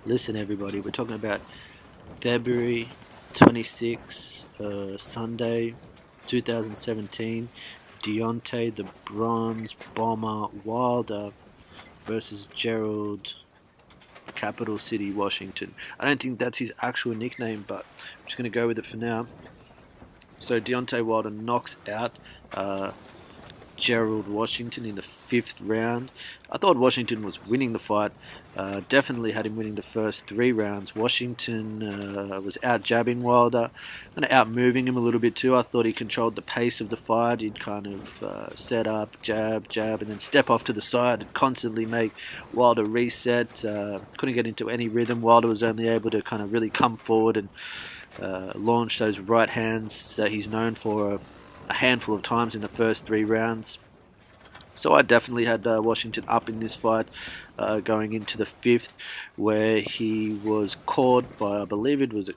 Listen, everybody, we're talking about February 26th, Sunday, 2017. Deontay, the Bronze Bomber Wilder versus Gerald, Capital City, Washington. I don't think that's his actual nickname, but I'm just going to go with it for now. So Deontay Wilder knocks out Gerald Washington in the fifth round. I thought Washington was winning the fight. Definitely had him winning the first three rounds. Washington was out jabbing Wilder and out moving him a little bit too. I thought he controlled the pace of the fight. He'd kind of set up, jab, jab, and then step off to the side and constantly make Wilder reset. Couldn't get into any rhythm. Wilder was only able to kind of really come forward and launch those right hands that he's known for a handful of times in the first three rounds. So I definitely had Washington up in this fight going into the fifth, where he was caught by, I believe it was a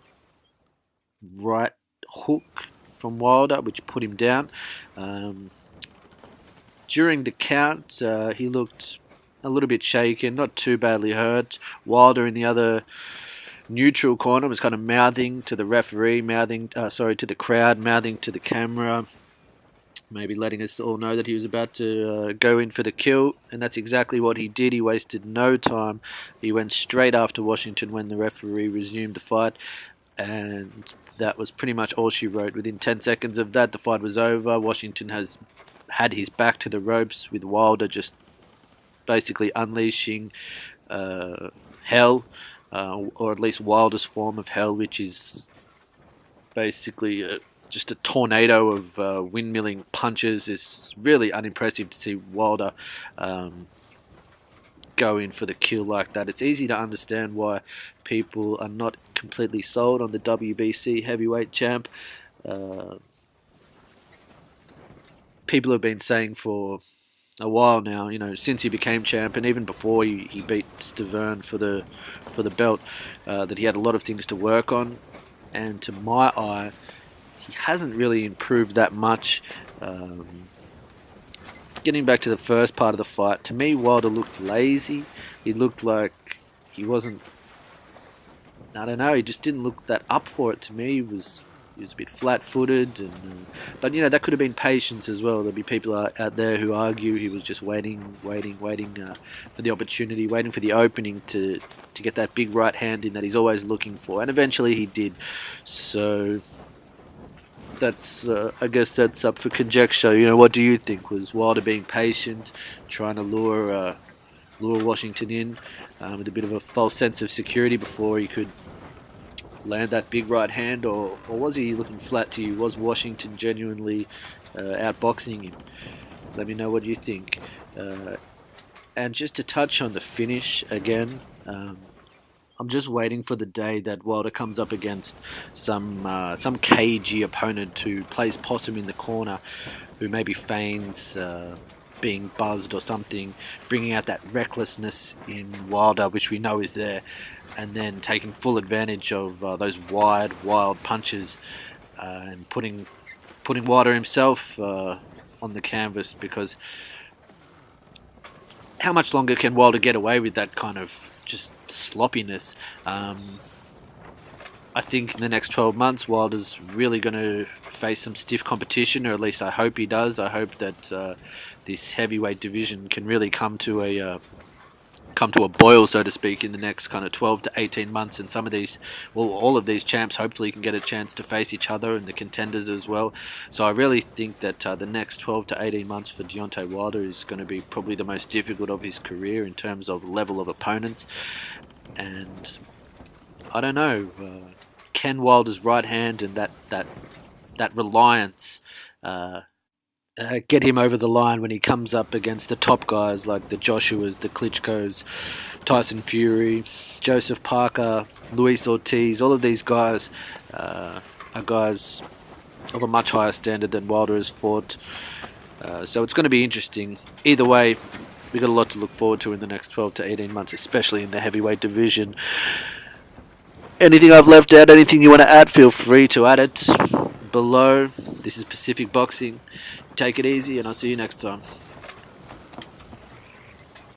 right hook from Wilder, which put him down. During the count, he looked a little bit shaken, not too badly hurt. Wilder in the other neutral corner was kind of mouthing to the referee, to the crowd, mouthing to the camera, maybe letting us all know that he was about to go in for the kill, and that's exactly what he did. He wasted no time. He went straight after Washington when the referee resumed the fight, and that was pretty much all she wrote. Within 10 seconds of that, the fight was over. Washington has had his back to the ropes, with Wilder just basically unleashing hell, or at least Wilder's form of hell, which is basically just a tornado of windmilling punches. It's really unimpressive to see Wilder go in for the kill like that. It's easy to understand why people are not completely sold on the WBC heavyweight champ. People have been saying for a while now, since he became champ, and even before he beat Stavern for the belt, that he had a lot of things to work on. And to my eye, he hasn't really improved that much. Getting back to the first part of the fight, to me, Wilder looked lazy. He looked like he wasn't. I don't know. He just didn't look that up for it. To me, he was a bit flat-footed, but that could have been patience as well. There'll be people out there who argue he was just waiting for the opportunity, waiting for the opening to get that big right hand in that he's always looking for, and eventually he did. So that's I guess that's up for conjecture. What do you think? Was Wilder being patient, trying to lure Washington in with a bit of a false sense of security before he could land that big right hand, or was he looking flat to you? Was Washington genuinely outboxing him? Let me know what you think. And just to touch on the finish again, I'm just waiting for the day that Wilder comes up against some cagey opponent who plays possum in the corner, who maybe feigns being buzzed or something, bringing out that recklessness in Wilder, which we know is there, and then taking full advantage of those wild punches and putting Wilder himself on the canvas. Because how much longer can Wilder get away with that kind of just sloppiness? I think in the next 12 months, Wilder's really going to face some stiff competition, or at least I hope he does. I hope that this heavyweight division can really come to a boil, so to speak, in the next kind of 12 to 18 months. And all of these champs hopefully can get a chance to face each other, and the contenders as well. So I really think that the next 12 to 18 months for Deontay Wilder is going to be probably the most difficult of his career in terms of level of opponents. And I don't know, can Wilder's right hand and that reliance get him over the line when he comes up against the top guys like the Joshuas, the Klitschko's, Tyson Fury, Joseph Parker, Luis Ortiz. All of these guys are guys of a much higher standard than Wilder has fought. So it's going to be interesting. Either way, we've got a lot to look forward to in the next 12 to 18 months, especially in the heavyweight division. Anything I've left out, anything you want to add, feel free to add it below. This is Pacific Boxing. Take it easy, and I'll see you next time.